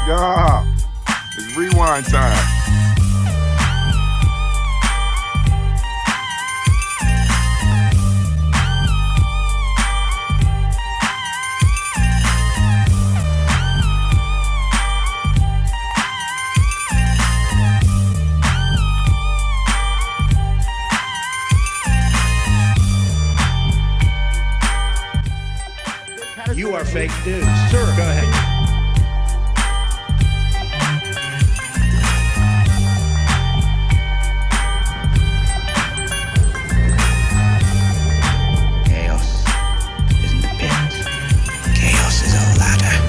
Yeah, it's rewind time. You are fake news. Sir, go ahead. Chaos isn't the pit. Chaos is a ladder.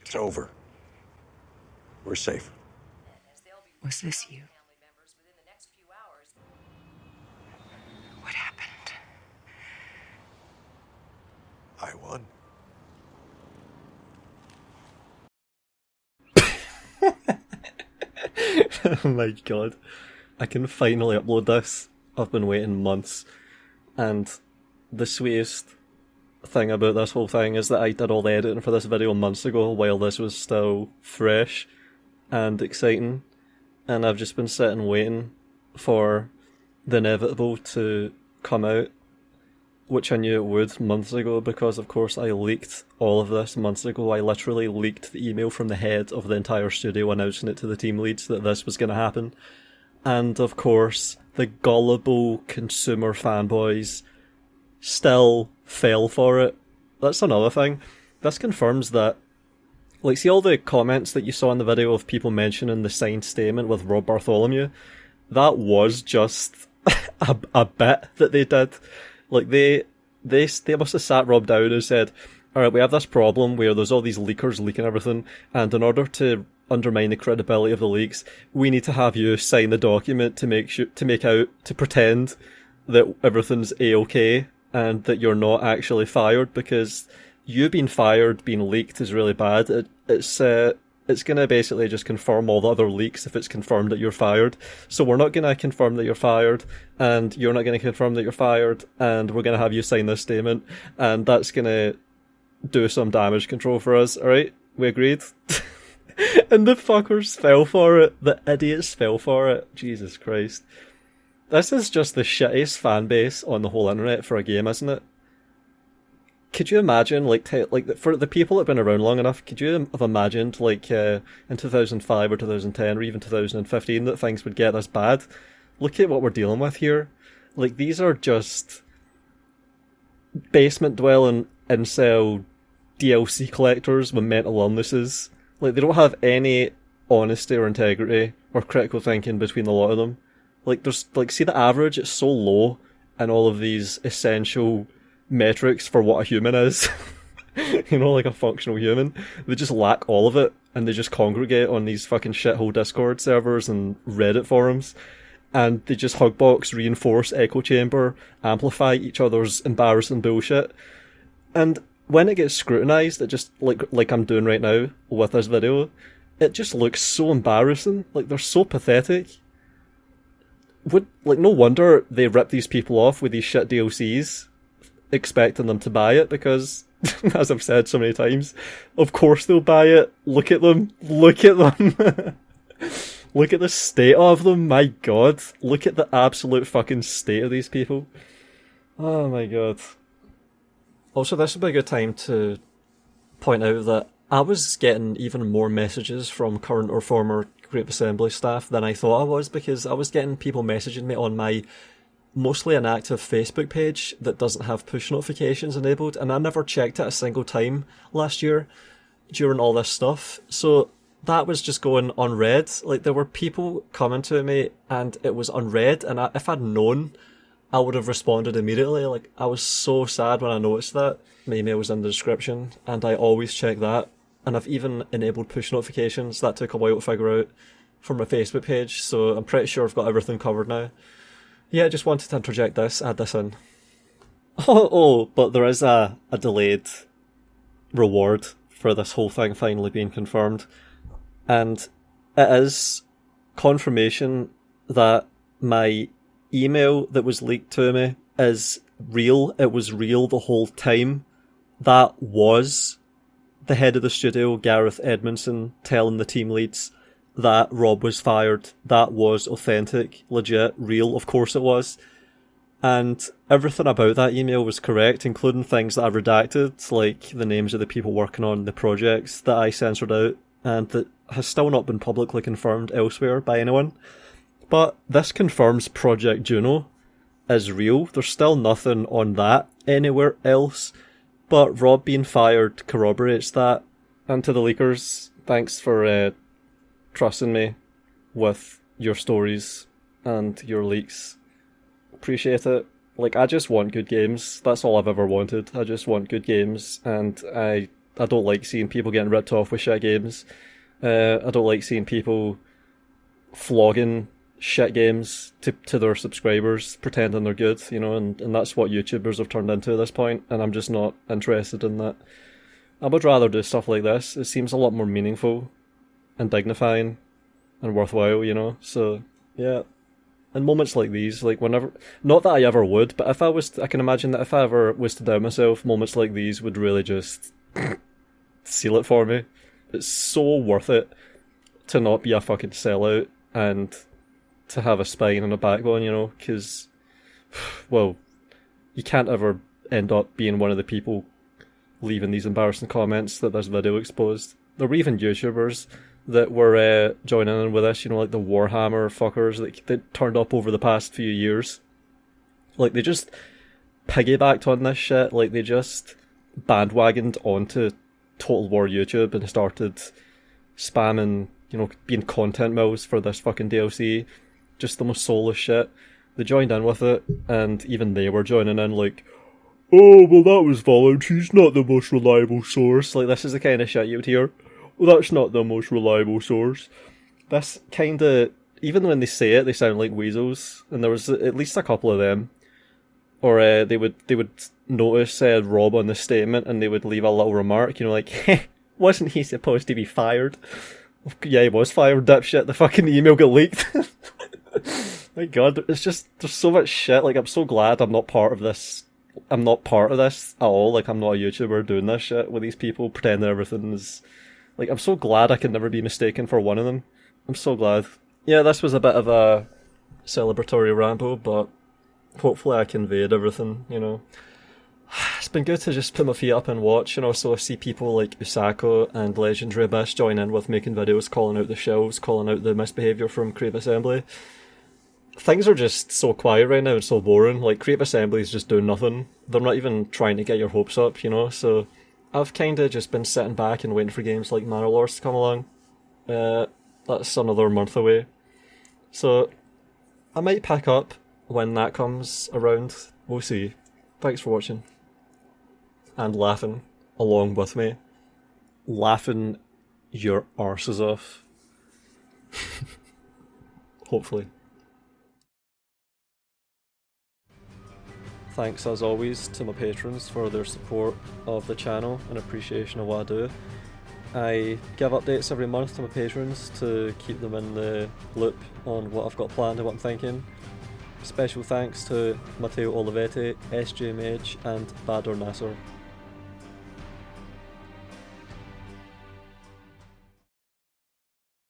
It's over. We're safe. Was this you? What happened? I won. Oh my god. I can finally upload this. I've been waiting months. And the sweetest thing about this whole thing is that I did all the editing for this video months ago while this was still fresh and exciting. And I've just been sitting waiting for the inevitable to come out, which I knew it would months ago because, of course, I leaked all of this months ago. I literally leaked the email from the head of the entire studio announcing it to the team leads that this was going to happen. And, of course, the gullible consumer fanboys still fell for it. That's another thing. This confirms that, like, see all the comments that you saw in the video of people mentioning the signed statement with Rob Bartholomew? That was just a bit that they did. Like, they must have sat Rob down and said, alright, we have this problem where there's all these leakers leaking everything, and in order to undermine the credibility of the leaks, we need to have you sign the document to pretend that everything's A-okay, and that you're not actually fired, because you being fired, being leaked is really bad. It's going to basically just confirm all the other leaks if it's confirmed that you're fired. So we're not going to confirm that you're fired, and you're not going to confirm that you're fired, and we're going to have you sign this statement, and that's going to do some damage control for us, alright? We agreed? And the fuckers fell for it. The idiots fell for it. Jesus Christ. This is just the shittiest fan base on the whole internet for a game, isn't it? Could you imagine, for the people that have been around long enough, could you have imagined, in 2005 or 2010 or even 2015 that things would get this bad? Look at what we're dealing with here. Like, these are just basement-dwelling incel DLC collectors with mental illnesses. Like, they don't have any honesty or integrity or critical thinking between a lot of them. Like, see the average, it's so low in all of these essential metrics for what a human is. You know, like a functional human. They just lack all of it, and they just congregate on these fucking shithole Discord servers and Reddit forums, and they just hugbox, reinforce, echo chamber, amplify each other's embarrassing bullshit. And when it gets scrutinised, it just, like I'm doing right now with this video, it just looks so embarrassing. Like, they're so pathetic. No wonder they rip these people off with these shit DLCs, expecting them to buy it, because, as I've said so many times, of course they'll buy it. Look at them. Look at them. Look at the state of them. My god. Look at the absolute fucking state of these people. Oh my god. Also, this would be a good time to point out that I was getting even more messages from current or former Grape Assembly staff than I thought I was, because I was getting people messaging me on my mostly inactive Facebook page that doesn't have push notifications enabled, and I never checked it a single time last year during all this stuff. So that was just going unread. Like, there were people coming to me and it was unread, and if I'd known, I would have responded immediately. Like, I was so sad when I noticed that. My email was in the description, and I always check that. And I've even enabled push notifications. That took a while to figure out for my Facebook page, so I'm pretty sure I've got everything covered now. Yeah, just wanted to interject this, add this in. But there is a delayed reward for this whole thing finally being confirmed. And it is confirmation that my email that was leaked to me is real. It was real the whole time. That was the head of the studio, Gareth Edmondson, telling the team leads that Rob was fired. That was authentic, legit, real, of course it was. And everything about that email was correct, including things that I redacted, like the names of the people working on the projects that I censored out, and that has still not been publicly confirmed elsewhere by anyone. But this confirms Project Juno is real. There's still nothing on that anywhere else, but Rob being fired corroborates that. And to the leakers, thanks for trusting me with your stories and your leaks. Appreciate it. Like, I just want good games. That's all I've ever wanted. I just want good games, and I I don't like seeing people getting ripped off with shit games. I don't like seeing people flogging shit games to their subscribers, pretending they're good, you know, and that's what YouTubers have turned into at this point, and I'm just not interested in that. I would rather do stuff like this. It seems a lot more meaningful and dignifying and worthwhile, you know, so, yeah. And moments like these, like whenever, not that I ever would, but if I can imagine that if I ever was to doubt myself, moments like these would really just seal it for me. It's so worth it to not be a fucking sellout and to have a spine and a backbone, you know, because, well, you can't ever end up being one of the people leaving these embarrassing comments that this video exposed. There were even YouTubers that were joining in with us, you know, like the Warhammer fuckers that turned up over the past few years. Like, they just piggybacked on this shit, like, they just bandwagoned onto Total War YouTube and started spamming, you know, being content mills for this fucking DLC. Just the most soulless shit. They joined in with it, and even they were joining in like, oh, well that was Volound, he's not the most reliable source. Like, this is the kind of shit you would hear. Well, that's not the most reliable source. This kind of, even when they say it, they sound like weasels, and there was at least a couple of them. Or they would notice Rob on the statement, and they would leave a little remark, you know, like, heh, wasn't he supposed to be fired? Yeah, he was fired, dipshit, the fucking email got leaked. My god, it's just, there's so much shit, like, I'm so glad I'm not part of this. I'm not part of this at all, like, I'm not a YouTuber doing this shit with these people, pretending everything is... Like, I'm so glad I can never be mistaken for one of them. I'm so glad. Yeah, this was a bit of a celebratory ramble, but hopefully I conveyed everything, you know. It's been good to just put my feet up and watch, and also see people like Usako and Legendary Abyss join in with making videos calling out the shelves, calling out the misbehaviour from Creative Assembly. Things are just so quiet right now and so boring. Like, Creative Assembly is just doing nothing. They're not even trying to get your hopes up, you know, so... I've kind of just been sitting back and waiting for games like Manor to come along. That's another month away. So, I might pick up when that comes around. We'll see. Thanks for watching. And laughing along with me. Laughing your arses off. Hopefully. Thanks as always to my patrons for their support of the channel and appreciation of what I do. I give updates every month to my patrons to keep them in the loop on what I've got planned and what I'm thinking. Special thanks to Matteo Olivetti, SJ Mage and Badr Nasser.